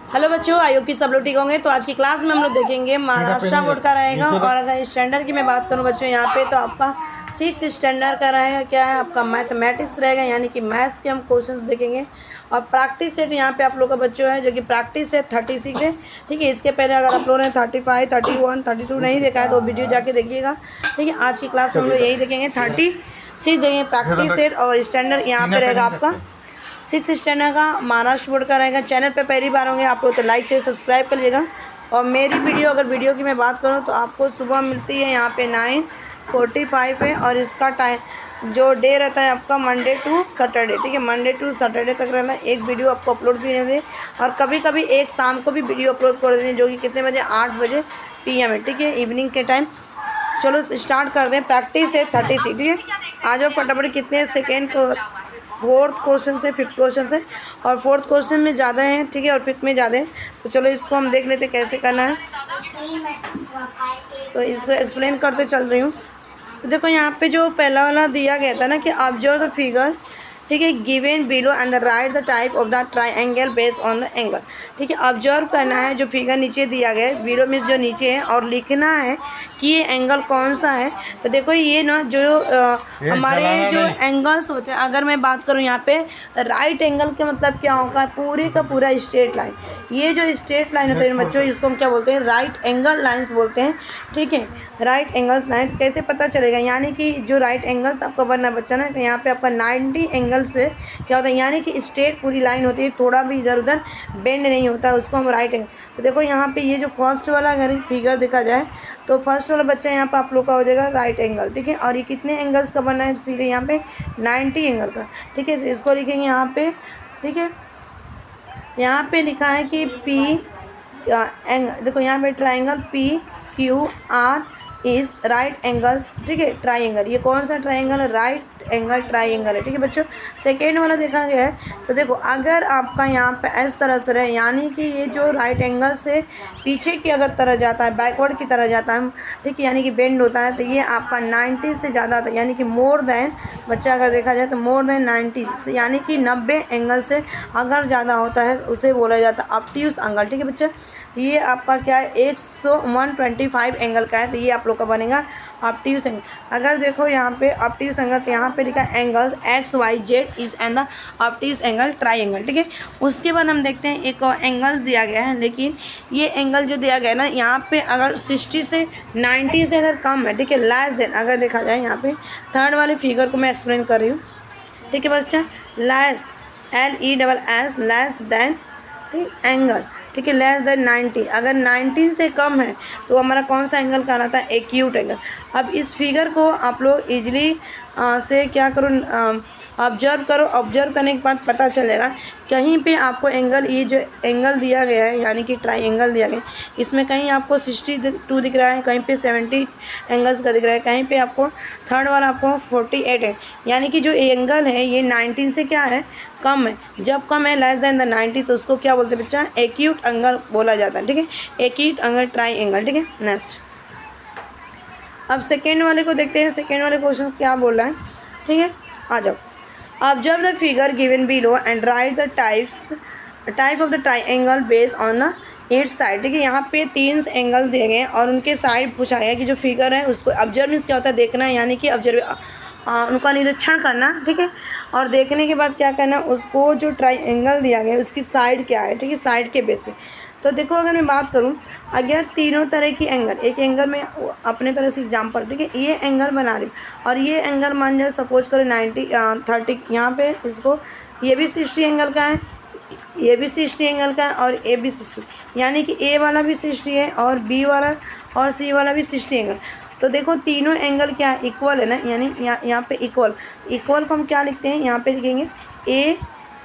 Hello बच्चों, I hope कि सब लोग ठीक होंगे। तो आज की क्लास में हम लोग देखेंगे महाराष्ट्र बोर्ड का रहेगा। और अगर स्टैंडर्ड की मैं बात करूं बच्चों यहाँ पे, तो आपका 6 स्टैंडर्ड का रहेगा। क्या है आपका मैथमेटिक्स रहेगा, यानी कि मैथ्स के हम क्वेश्चंस देखेंगे। और प्रैक्टिस सेट यहाँ पे आप लोग का बच्चों है, जो कि प्रैक्टिस सेट 36 है। ठीक है, इसके पहले अगर आप लोगों ने 35, 31, 32 नहीं देखा है तो वीडियो जाके देखिएगा। ठीक है, आज की क्लास में हम लोग यही देखेंगे, 36 देखेंगे प्रैक्टिस सेट। और स्टैंडर्ड यहाँ पे रहेगा आपका 6 स्टैंडर्ड का महाराष्ट्र बोर्ड का रहेगा। चैनल पे पहली बार होंगे आप लोग तो लाइक से सब्सक्राइब कर लीजिएगा। और मेरी वीडियो, अगर वीडियो की मैं बात करूँ तो आपको सुबह मिलती है यहाँ पे 9:45 है। और इसका टाइम जो डे रहता है आपका मंडे टू सैटरडे। ठीक है, मंडे टू सैटरडे तक रहना है। एक वीडियो आपको अपलोड किए दें, और कभी कभी एक शाम को भी वीडियो अपलोड कर दें, जो कि कितने बजे, 8 बजे PM है। ठीक है, इवनिंग के टाइम। चलो स्टार्ट कर दें। प्रैक्टिस है 36। ठीक है, आ जाओ फटाफट। कितने सेकेंड को, फोर्थ क्वेश्चन से फिफ्थ क्वेश्चन से, और फोर्थ क्वेश्चन में ज़्यादा है। ठीक है, और फिफ्थ में ज़्यादा है। तो चलो इसको हम देख लेते कैसे करना है। तो इसको एक्सप्लेन करते चल रही हूँ। तो देखो यहाँ पे जो पहला वाला दिया गया था ना कि ऑब्जर्व द फिगर। ठीक है, given below and the right the type of the triangle based on the angle. ठीक है, ऑब्जर्व करना है जो फिगर नीचे दिया गया है, बिलो मीन्स जो नीचे है, और लिखना है कि ये एंगल कौन सा है। तो देखो ये ना जो हमारे जो एंगल्स होते हैं, अगर मैं बात करूँ यहाँ पे राइट एंगल के मतलब क्या होगा, पूरे का पूरा स्ट्रेट लाइन। ये जो स्ट्रेट लाइन होते हैं बच्चों, इसको हम क्या बोलते हैं, राइट एंगल लाइन्स बोलते हैं। ठीक है, राइट एंगल्स लाइन कैसे पता चलेगा, यानी कि जो राइट एंगल्स आपका बनना बच्चा ना, तो यहाँ पे आपका 90 एंगल पे क्या होता है, यानी कि स्ट्रेट पूरी लाइन होती है, थोड़ा भी इधर उधर बेंड नहीं होता, उसको हम राइट एंगल। तो देखो यहाँ पे ये जो फर्स्ट वाला अगर फिगर देखा जाए, तो फर्स्ट वाला बच्चा यहाँ पे आप लोग का हो जाएगा राइट एंगल। ठीक है, और ये कितने एंगल्स का बनना है, सीधे यहाँ पे 90 एंगल का। ठीक है, इसको लिखेंगे यहाँ पे। ठीक है, यहाँ पे लिखा है कि P एंगल, देखो यहाँ पे triangle PQR is right angles. ठीक है, ट्राइंगल, ये कौन सा ट्राइंगल है, राइट एंगल ट्राइंगल है। ठीक है बच्चों, सेकेंड वाला देखा गया है। तो देखो अगर आपका यहाँ पे इस तरह से रहे, यानी कि ये जो राइट एंगल से पीछे की अगर तरह जाता है, बैकवर्ड की तरह जाता है, ठीक है, यानी कि बेंड होता है, तो ये आपका 90 से ज़्यादा आता है, यानी कि मोर देन बच्चा अगर देखा जाए तो मोर देन 90 से, यानी कि 90 एंगल से अगर ज़्यादा होता है उसे बोला जाता है ऑब्ट्यूज एंगल। ठीक है बच्चा, ये आपका क्या है, 125 एंगल का है, तो ये आप लोग का बनेगा ऑब्ट्यूज एंगल। अगर देखो यहाँ पे ऑब्ट्यूज एंगल, तो यहाँ पे लिखा angles XYZ is and the obtuse angle triangle. ठीक है, उसके बाद हम देखते हैं एक और एंगल्स दिया गया है, लेकिन ये एंगल जो दिया गया है ना, यहाँ पे अगर 60 से 90 से अगर कम है, ठीक है, लेस देन अगर देखा जाए, यहाँ पे थर्ड वाले फिगर को मैं एक्सप्लेन कर रही हूँ। ठीक है बच्चा, लेस LESS लेस देन, ठीक, एंगल। ठीक है, लेस देन 90, अगर 90 से कम है तो हमारा कौन सा एंगल कहलाता है, एक्यूट एंगल। अब इस फिगर को आप लोग इजली से क्या करो, ऑब्जर्व करो। ऑब्जर्व करने के बाद पता चलेगा कहीं पे आपको एंगल, ये जो एंगल दिया गया है, यानी कि ट्राइंगल दिया गया है, इसमें कहीं आपको 62 दिख रहा है, कहीं पे 70 एंगल्स का दिख रहा है, कहीं पे आपको थर्ड वाला आपको 48 है, यानी कि जो एंगल है ये 19 से क्या है, कम है। जब कम है, लेस देन द 90, तो उसको क्या बोलते हैं बच्चा, एक्यूट एंगल बोला जाता है। ठीक है, एक्यूट एंगल ट्राइंगल। ठीक है, नेक्स्ट अब सेकेंड वाले को देखते हैं। सेकेंड वाले क्वेश्चन क्या बोल रहा है। ठीक है, आ जाओ। Observe the figure given below and right the type of the triangle based on the it's side. ठीक है, यहाँ पे 3 एंगल दिए गए हैं और उनके साइड पूछा गया कि जो फिगर है उसको ऑब्जर्व मीन्स क्या होता है, देखना है, यानी कि ऑब्जर्व उनका निरीक्षण करना। ठीक है, और देखने के बाद क्या करना, उसको जो ट्राइंगल दिया गया है उसकी साइड क्या है। ठीक है, साइड के बेस पे। तो देखो अगर मैं बात करूं, अगर तीनों तरह की एंगल, एक एंगल में अपने तरह से एग्जाम्पल, ठीक है, ये एंगल बना रही हूँ और ये एंगल मान जाए, सपोज करो 30, यहाँ पे इसको, ये भी 60 एंगल का है, ये भी 60 एंगल का है, और ए भी 60, यानी कि ए वाला भी 60 है और बी वाला और सी वाला भी 60 एंगल। तो देखो तीनों एंगल क्या है, इक्वल है ना, यानी यहाँ पे इक्वल को हम क्या लिखते हैं, यहाँ पे लिखेंगे ए।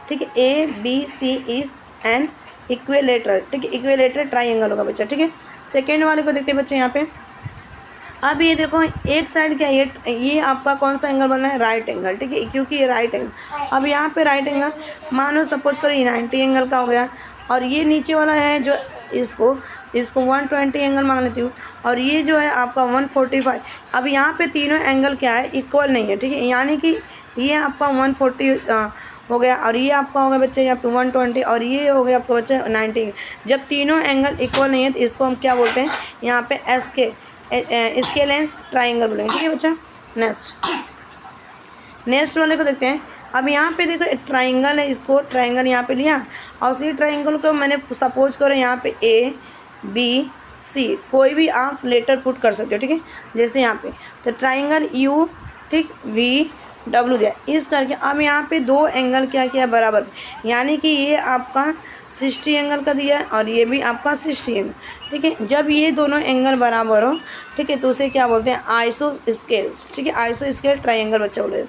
ठीक है, ABC इज एन इक्विलेटरल। ठीक है, इक्विलेटरल ट्राइंगल होगा बच्चा। ठीक है, सेकेंड वाले को देखते हैं बच्चे यहाँ पे। अब ये देखो एक साइड क्या, ये आपका कौन सा एंगल बना है, राइट एंगल। ठीक है, क्योंकि ये राइट एंगल, अब यहाँ पे राइट एंगल मानो सपोज करो ये 90 एंगल का हो गया, और ये नीचे वाला है जो इसको 120 एंगल मान लेती हूँ, और ये जो है आपका 145। अब यहाँ पे तीनों एंगल क्या है, इक्वल नहीं है। ठीक है, यानी कि ये आपका हो गया, और ये आपका हो गया बच्चे यहाँ पे 120, और ये हो गया आपका बच्चे 90। जब तीनों एंगल इक्वल नहीं है तो इसको हम क्या बोलते हैं, यहाँ पे इसके लेंस ट्राइंगल बोलेंगे। ठीक है बच्चा। नेक्स्ट वाले को देखते हैं। अब यहाँ पे देखो एक ट्राइंगल है, इसको ट्राइंगल यहाँ पे लिया, और उसी ट्राइंगल को मैंने सपोज करो यहाँ पे ABC, कोई भी आप लेटर पुट कर सकते हो। ठीक है, जैसे यहाँ पे तो ट्राइंगल U, ठीक, VW दिया इस करके। अब यहाँ पे दो एंगल क्या किया बराबर, यानी कि ये आपका 60 एंगल का दिया है और ये भी आपका 60 एंगल। ठीक है, जब ये दोनों एंगल बराबर हो, ठीक है, तो उसे क्या बोलते हैं, आइसो स्केल। ठीक है, आइसो स्केल ट्राइंगल बच्चा बोले।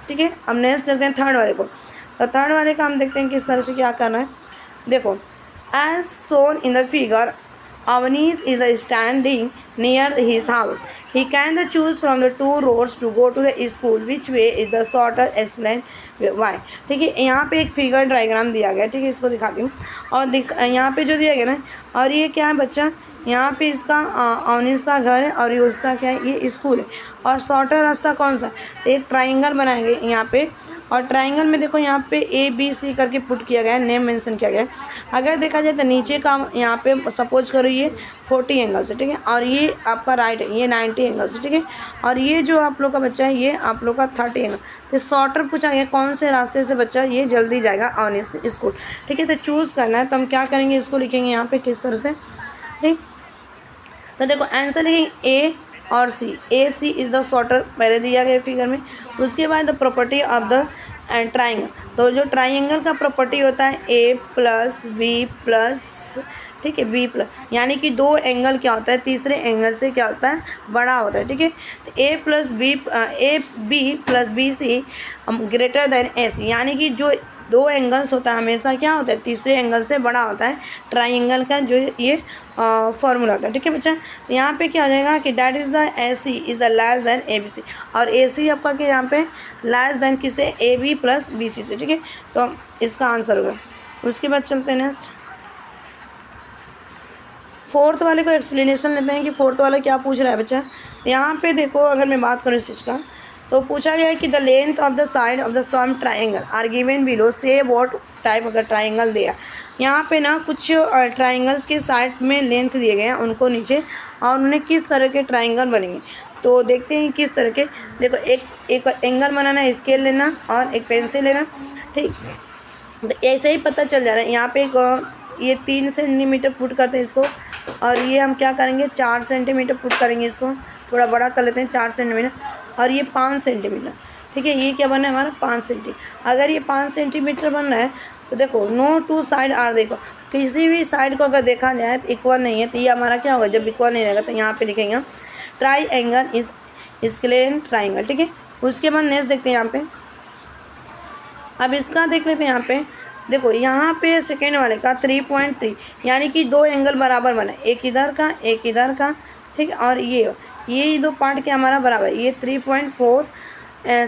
ठीक है, अब नेक्स्ट देखते हैं थर्ड वाले को। तो थर्ड वाले का हम देखते हैं किस तरह से क्या करना है। देखो, as shown in the figure, Avanish is standing near his house. He can choose from the two roads to go to the school. Which way is the shorter? Explain why. ठीक है, यहाँ पे एक फिगर डायग्राम दिया गया। ठीक है, इसको दिखाती हूँ। और यहाँ पे जो दिया गया ना, और ये क्या है बच्चा, यहाँ पे इसका अवनीश का घर है और ये उसका क्या है, ये स्कूल है। और शॉर्टर रास्ता कौन सा, एक ट्राइंगल बनाएंगे यहाँ पे, और ट्राइंगल में देखो यहाँ पे ABC करके पुट किया गया है, नेम मेंशन किया गया है। अगर देखा जाए तो नीचे का यहाँ पे सपोज करो ये 40 एंगल से, ठीक है, और ये आपका राइट है, ये 90 एंगल से। ठीक है, और ये जो आप लोग का बच्चा है ये आप लोग का 30 एंगल। तो शॉर्टर पूछा गया कौन से रास्ते से बच्चा ये जल्दी जाएगा अवनीश स्कूल। ठीक है, तो चूज़ करना है, तो हम क्या करेंगे, इसको लिखेंगे यहाँ पे किस तरह से। ठीक, तो देखो आंसर लिखेंगे A और C। AC is the shorter, पहले दिया गया फिगर में। उसके बाद the property of the triangle, तो जो ट्राइंगल का प्रॉपर्टी होता है A प्लस B प्लस, ठीक है, B प्लस, यानी कि दो एंगल क्या होता है, तीसरे एंगल से क्या होता है, बड़ा होता है। ठीक है, तो A B plus BC greater than AC, यानी कि जो दो एंगल्स होता है हमेशा क्या होता है, तीसरे एंगल से बड़ा होता है। ट्राइंगल का जो ये फॉर्मूला होता है। ठीक है बच्चा, तो यहाँ पे क्या हो जाएगा कि that is the AC is the less than ABC, और AC आपका क्या यहाँ पे लेस देन किसे, AB प्लस BC से। ठीक है, तो इसका आंसर होगा। उसके बाद चलते हैं नेक्स्ट फोर्थ वाले को एक्सप्लेनेशन लेते हैं कि फोर्थ वाला क्या पूछ रहा है बच्चा। यहाँ पे देखो, अगर मैं बात करूँ इस चीज़ का, तो पूछा गया है कि the length of the side of the sum triangle are given below, say what type of the triangle दिया। यहाँ पे ना कुछ ट्राइंगल्स के साइड में लेंथ दिए गए हैं उनको नीचे, और उन्हें किस तरह के ट्राइंगल बनेंगे, तो देखते हैं किस तरह के। देखो, एक एंगल बनाना है, स्केल लेना और एक पेंसिल लेना। ठीक, तो ऐसे ही पता चल जा रहा है। यहाँ पे ये 3 सेंटीमीटर पुट करते हैं इसको, और ये हम क्या करेंगे 4 सेंटीमीटर पुट करेंगे इसको, थोड़ा बड़ा कर लेते हैं 4 सेंटीमीटर, और ये 5 सेंटीमीटर। ठीक है, ये क्या बना है हमारा 5 सेंटीमीटर। अगर ये 5 सेंटीमीटर बन रहा है तो देखो नो टू साइड आर, देखो किसी भी साइड को अगर देखा जाए तो इक्वल नहीं है, तो ये हमारा क्या होगा, जब इक्वल नहीं रहेगा तो यहाँ पे लिखेंगे try angle is scalene triangle. ठीक है, उसके बाद नेक्स्ट देखते हैं यहाँ पे। अब इसका देख लेते हैं यहाँ पे। देखो यहाँ पे सेकेंड वाले का 3.3, यानी कि दो एंगल बराबर बना, एक इधर का एक इधर का। ठीक है, और ये दो पार्ट क्या हमारा बराबर, ये 3.4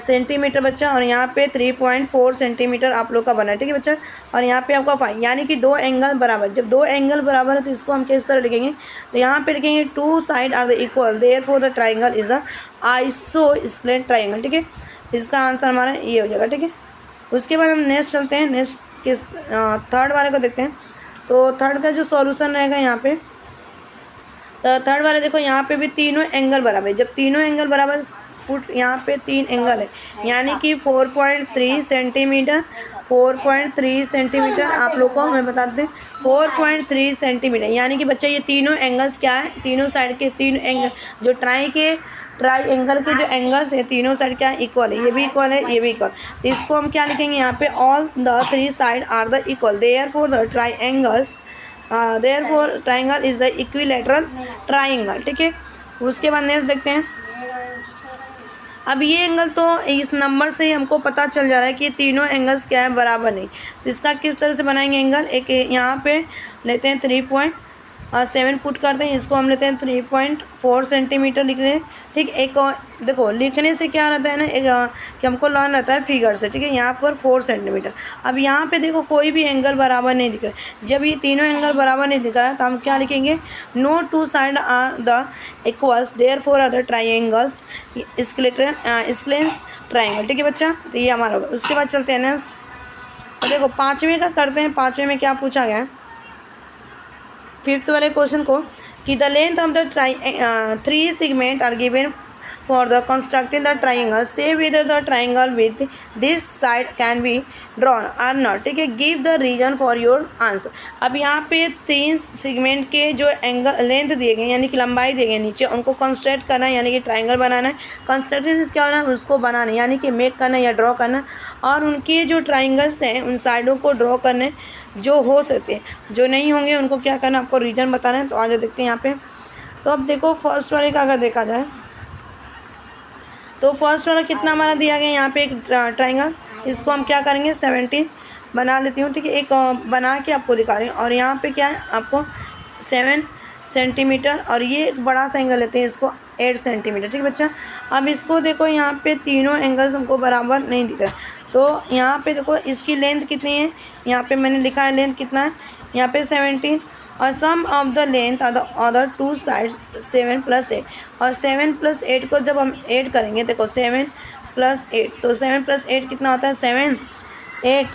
सेंटीमीटर बच्चा, और यहाँ पे 3.4 सेंटीमीटर आप लोग का बना है। ठीक है बच्चा, और यहाँ पे आपका 5, यानी कि दो एंगल बराबर। जब दो एंगल बराबर है तो इसको हम किस तरह लिखेंगे, तो यहाँ पे लिखेंगे two side are the equal, therefore the triangle is a isosceles triangle. ठीक है, इसका आंसर हमारा ये हो जाएगा। ठीक है, उसके बाद हम नेक्स्ट चलते हैं, नेक्स्ट किस थर्ड वाले को देखते हैं। तो थर्ड का जो सॉल्यूशन रहेगा यहाँ पे, तो थर्ड वाले देखो यहाँ पे भी तीनों एंगल बराबर है। जब तीनों एंगल बराबर पुट, यहाँ पे 3 एंगल है, यानी कि 4.3 सेंटीमीटर, 4.3 सेंटीमीटर आप लोग को मैं बता दें 4.3 सेंटीमीटर, यानी कि बच्चा ये तीनों एंगल्स क्या है, तीनों साइड के तीन एंगल, जो ट्राई एंगल के जो एंगल्स है तीनों साइड क्या है, इक्वल है। ये भी इक्वल है, ये भी इक्वल। तो इसको हम क्या लिखेंगे यहाँ पे, all the 3 side are the equal, therefore the triangle is the equilateral triangle. ठीक है, उसके बाद नेक्स्ट देखते हैं। अब ये एंगल तो इस नंबर से ही हमको पता चल जा रहा है कि ये तीनों एंगल्स क्या है, बराबर नहीं। तो इसका किस तरह से बनाएंगे एंगल, एक यहाँ पे लेते हैं और 7 पुट करते हैं, इसको हम लेते हैं 3.4 सेंटीमीटर लिख रहे हैं। ठीक, एक और देखो लिखने से क्या रहता है ना, एक कि हमको लर्न रहता है फिगर से। ठीक है, यहाँ पर 4 सेंटीमीटर। अब यहाँ पे देखो कोई भी एंगल बराबर नहीं दिख रहा। जब ये तीनों एंगल बराबर नहीं दिख रहा है तो हम क्या लिखेंगे, no two side are the equals therefore are the triangles scalene triangle. ठीक है बच्चा, तो ये हमारा होगा। उसके बाद चलते हैं नेक्स्ट, तो देखो 5वें का करते हैं। 5वें में क्या पूछा गया है, 5th वाले क्वेश्चन को, कि the length of the 3 segment are given for the constructing the triangle, say whether the triangle with this side can be drawn or not. ठीक है, give the reason for your answer. अब यहाँ पे 3 segment के जो angle length दिए गए यानी कि लंबाई दिए गए नीचे, उनको कंस्ट्रक्ट करना है यानी कि ट्राइंगल बनाना है। कंस्ट्रक्शन क्या होना है, उसको बनाना है यानी कि मेक करना या ड्रॉ करना, और उनके जो ट्राइंगल्स हैं उन साइडों को ड्रॉ करने जो हो सकते हैं, जो नहीं होंगे उनको क्या करना, आपको रीजन बताना है। तो आज देखते हैं यहाँ पे। तो अब देखो फर्स्ट वाले का अगर देखा जाए तो फर्स्ट वाला कितना हमारा दिया गया, यहाँ पे एक ट्राइंगल, इसको हम क्या करेंगे 17 बना लेती हूँ। ठीक है, एक बना के आपको दिखा रही हूँ। और यहाँ पे क्या है, आपको 7 सेंटीमीटर, और ये एक बड़ा सा एंगल लेते हैं, इसको 8 सेंटीमीटर। ठीक है बच्चा, अब इसको देखो यहाँ पे तीनों एंगल्स हमको बराबर नहीं दिख रहा, तो यहाँ पे देखो इसकी लेंथ कितनी है, यहाँ पे मैंने लिखा है लेंथ कितना है, यहाँ पे 17, और sum of the length of the other 2 sides 7 + 8, और 7 + 8 को जब हम ऐड करेंगे, देखो 7 + 8, तो 7 + 8 कितना होता है, 7 8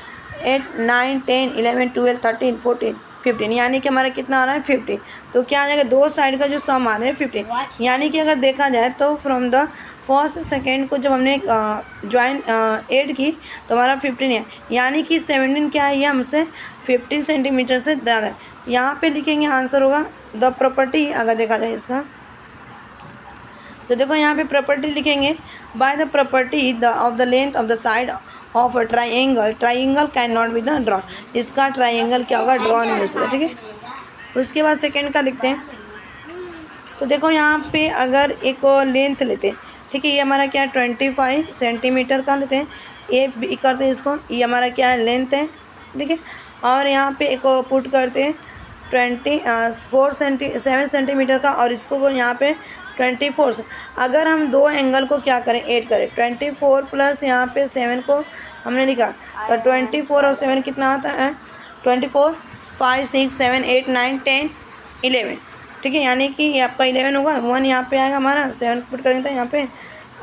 9 10 11 12 13 14 15, यानी कि हमारा कितना आ रहा है 15। तो क्या आ जाएगा, दो साइड का जो सम आ रहा है 15, यानी कि अगर देखा जाए तो फ्रॉम द फर्स्ट सेकेंड को जब हमने ज्वाइन ऐड की तो हमारा 15 है, यानी कि 17 क्या है, ये हमसे 15 सेंटीमीटर से ज़्यादा है। यहाँ पे लिखेंगे आंसर होगा द प्रॉपर्टी। अगर देखा जाए इसका तो देखो यहाँ पे प्रॉपर्टी लिखेंगे, by the property the of the length of the side of a triangle, triangle can not be the draw, इसका ट्राइंगल क्या होगा, ड्रॉ नहीं हो सकता। ठीक है, उसके बाद सेकेंड का लिखते हैं। तो देखो यहाँ पे अगर एक लेंथ लेते हैं, ठीक है, ये हमारा क्या है 25 सेंटीमीटर का लेते हैं, ए बी करते हैं इसको, ये हमारा क्या है लेंथ है। ठीक है, और यहाँ पे एक पुट करते हैं 7 सेंटीमीटर का, और इसको वो यहाँ पे 24 से। अगर हम दो एंगल को क्या करें, ऐड करें, 24 प्लस यहाँ पे 7 को हमने लिखा, तो 24 और 7 कितना आता है 24 5 6 7 8 9 10 11। ठीक है, यानी कि ये आपका 11 होगा, 1 यहाँ पे आएगा हमारा, 7 पुट करेंगे तो यहाँ पे,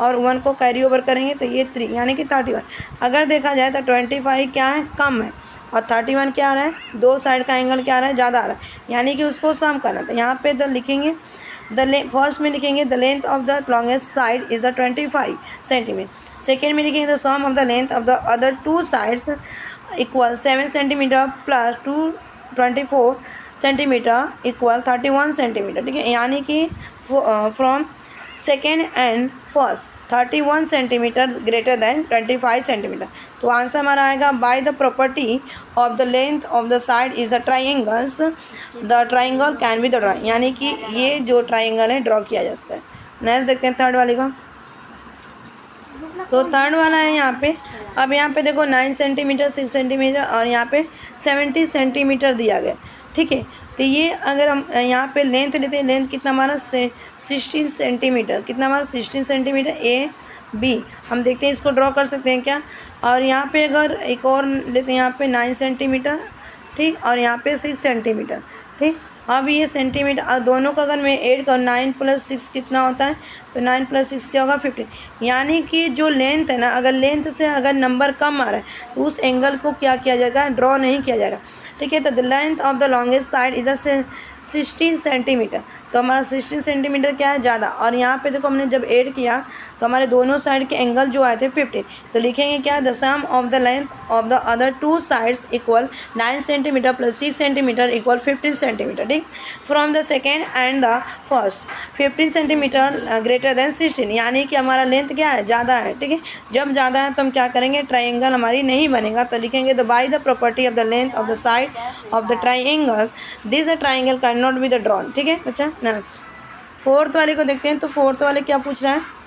और 1 को कैरी ओवर करेंगे तो ये 3, यानी कि 31। अगर देखा जाए तो 25 क्या है, कम है, और 31 क्या आ रहा है, दो साइड का एंगल क्या आ रहा है, ज़्यादा आ रहा है, यानी कि उसको सम करना। तो यहाँ पे द लिखेंगे फर्स्ट में लिखेंगे the length of the longest side is the 25 centimetre. Second में लिखेंगे the sum of the length of the other 2 sides equal 7 centimetre plus 24 centimetre equal 31 centimetre. ठीक है, यानी कि from second and first 31 centimetre greater than 25 centimetre. तो answer हमारा आएगा by the property of the length of the side is the triangles the triangle can be the draw, यानी कि ये जो ट्राइंगल है ड्रॉ किया जा सकता है। नेक्स्ट देखते हैं थर्ड वाले का। तो थर्ड वाला है यहाँ पे, अब यहाँ पे देखो 9 सेंटीमीटर 6 सेंटीमीटर और यहाँ पे 70 सेंटीमीटर दिया गया। ठीक है, तो ये अगर हम यहाँ पे लेंथ लेते हैं, लेंथ कितना हमारा 16 सेंटीमीटर, कितना हमारा 16 सेंटीमीटर ए बी, हम देखते हैं इसको ड्रॉ कर सकते हैं क्या। और यहाँ पे अगर एक और लेते हैं, यहाँ पे 9 सेंटीमीटर, ठीक, और यहाँ पे 6 सेंटीमीटर। ठीक, अब ये सेंटीमीटर दोनों का अगर मैं ऐड कर 9 + 6 कितना होता है, तो 9 + 6 क्या होगा 15, यानी कि जो लेंथ है ना, अगर लेंथ से अगर नंबर कम आ रहा है तो उस एंगल को क्या किया जाएगा, ड्रॉ नहीं किया जाएगा। ठीक है, तो the length of the longest side is 16 centimetre, तो हमारा 16 सेंटीमीटर क्या है ज़्यादा। और यहाँ पे देखो हमने जब ऐड किया तो हमारे दोनों साइड के एंगल जो आए थे 15, तो लिखेंगे क्या, the sum of the length of the other 2 sides equal 9 centimetre plus 6 centimetre equal 15 centimetre. ठीक, from the second and the first 15 centimetre greater than 16, यानी कि हमारा लेंथ क्या है, ज़्यादा है। ठीक है, जब ज़्यादा है तो हम क्या करेंगे, ट्राइंगल हमारी नहीं बनेगा, तो लिखेंगे the by the property of the length of the side of the triangle this triangle can not be the drawn. ठीक है, अच्छा नेक्स्ट फोर्थ वाले को देखते हैं। तो फोर्थ वाले क्या पूछ रहा है,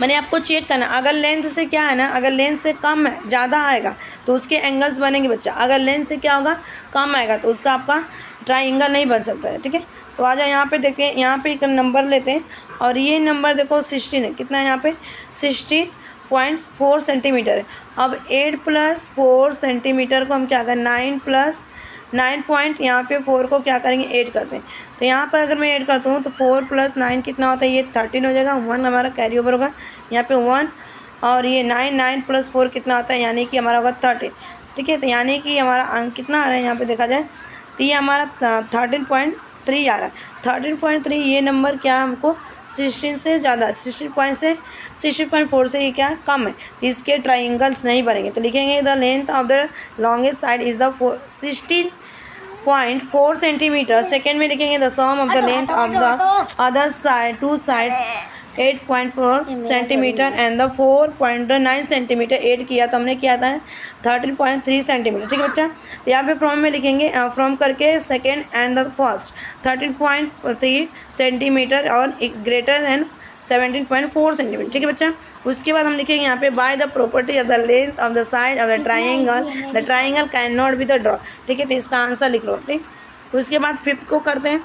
मैंने आपको चेक करना, अगर लेंथ से क्या है ना, अगर लेंथ से कम है ज़्यादा आएगा तो उसके एंगल्स बनेंगे बच्चा, अगर लेंथ से क्या होगा, कम आएगा तो उसका आपका ट्राइंगल नहीं बन सकता है, ठीक है। तो आ जाओ यहाँ पे देखते हैं, यहाँ पे एक नंबर लेते हैं और ये नंबर देखो 16 है, कितना है यहाँ पे 16.4 सेंटीमीटर है। अब 8 + 4 सेंटीमीटर को हम क्या करें 9 + 9 पॉइंट यहाँ पे 4 को क्या करेंगे 8 करते हैं। तो यहाँ पर अगर मैं ऐड करता हूँ तो 4 + 9 कितना होता है, ये 13 हो जाएगा, 1 हमारा कैरी ओवर होगा यहाँ पे 1, और ये 9 + 4 कितना होता है, यानी कि हमारा होगा 13, ठीक है। तो यानी कि हमारा अंक कितना आ रहा है यहाँ पे देखा जाए तो ये हमारा 13.3 आ रहा है। 13.3 ये नंबर क्या है हमको 16 से ज़्यादा 16.4 से ये क्या कम है, इसके ट्राइंगल्स नहीं बनेंगे। तो लिखेंगे the length of the longest side is the 16.4 centimetre. Second में लिखेंगे the sum of the length of the other side two side 8.4 centimetre and the 4.9 centimetre. Add किया तो हमने किया था 13.3 सेंटीमीटर, ठीक है बच्चा। तो यहाँ पे फ्रॉम में लिखेंगे फ्रॉम करके second and the first 13.3 centimetre और ग्रेटर देन 17.4 सेंटीमीटर, ठीक है बच्चा। उसके बाद हम लिखेंगे यहाँ पे bye the property of the length of the side of the triangle can not be the draw, ठीक है। तो इसका आंसर लिख लो, ठीक। उसके बाद फिफ्थ को करते हैं।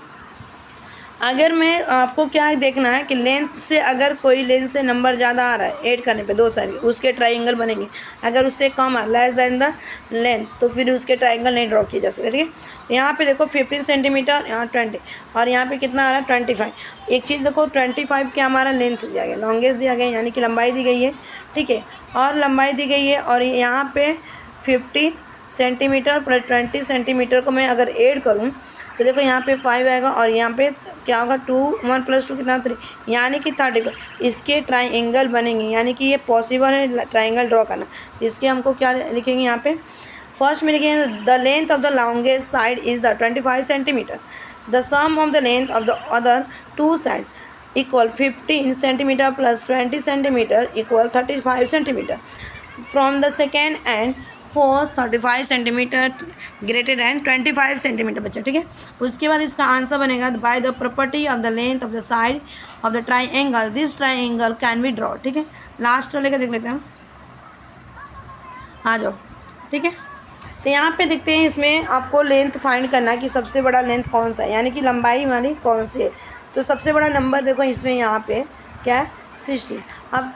अगर मैं आपको क्या देखना है कि लेंथ से अगर कोई लेंथ से नंबर ज़्यादा आ रहा है ऐड करने पे दो साइड उसके ट्राइंगल बनेंगे। अगर उससे कम आ लेस देन द लेंथ तो फिर उसके ट्राइंगल नहीं ड्रॉ किए जा सकते, ठीक है। यहाँ पे देखो 15 सेंटीमीटर, यहाँ 20 और यहाँ पे कितना आ रहा है 25। एक चीज़ देखो 25 क्या हमारा लेंथ दिया गया, लॉन्गेस्ट दिया गया यानी कि लंबाई दी गई है, ठीक है, और लंबाई दी गई है। और यहाँ पे 50 सेंटीमीटर प्लस 20 सेंटीमीटर को मैं अगर ऐड करूँ तो देखो यहाँ पे 5 आएगा और यहाँ पे क्या होगा 2, 1 + 2 कितना 3, यानी कि 30। इसके ट्राइंगल बनेंगे, यानी कि ये पॉसिबल है ट्राइंगल ड्रॉ करना। इसके हमको क्या लिखेंगे यहाँ पे फर्स्ट में लिखेंगे the length of the longest side is the 25 centimetre, the sum of the length of the other two side equal 15 centimetre plus 20 centimetre equal 35 centimetre. From the second and force 35 centimetre greater than 25 centimetre बच्चा, ठीक है। उसके बाद इसका answer बनेगा by the property of the length of the side of the triangle this triangle can be draw, ठीक है। Last वाले का देख लेते हैं, आ जाओ, ठीक है। तो यहाँ पे देखते हैं इसमें आपको लेंथ फाइंड करना है कि सबसे बड़ा लेंथ कौन सा है, यानी कि लंबाई हमारी कौन सी है। तो सबसे बड़ा नंबर देखो इसमें यहाँ पे क्या है 16। अब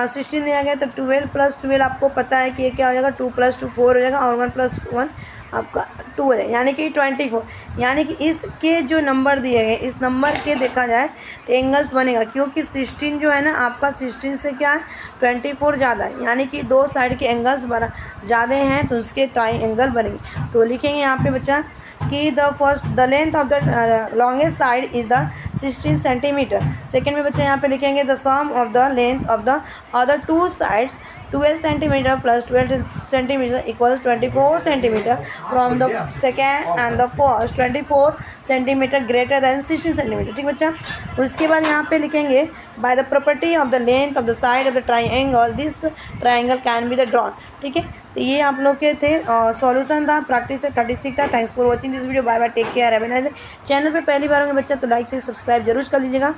16 दिया गया तो 12 + 12 आपको पता है कि ये क्या हो जाएगा 2 + 2 4 हो जाएगा और 1 + 1 आपका 2 हो जाएगा, यानी कि 24। यानी कि इसके जो नंबर दिए गए इस नंबर के देखा जाए तो एंगल्स बनेगा, क्योंकि 16 जो है ना आपका 16 से क्या है 24 ज़्यादा है, यानी कि दो साइड के एंगल्स बड़ा ज़्यादा हैं तो उसके ट्राइंगल बनेंगे। तो लिखेंगे यहाँ पे बच्चा कि the length of the longest side is the 16 centimetre. Second में बच्चे यहाँ पे लिखेंगे the sum of the length of the other two side 12 centimetre plus 12 centimetre equals 24 centimetre. From the second and the first 24 centimetre greater than 16 centimetre, ठीक बच्चा। उसके बाद यहाँ पे लिखेंगे by the property of the length of the side of the triangle this triangle can be the drawn, ठीक है। तो ये आप लोग के थे सॉल्यूशन था, प्रैक्टिस से 36 था। Thanks for watching this video, bye bye, take care, have a nice day. Channel पे पहली बार होंगे बच्चा तो लाइक से सब्सक्राइब जरूर कर लीजिएगा।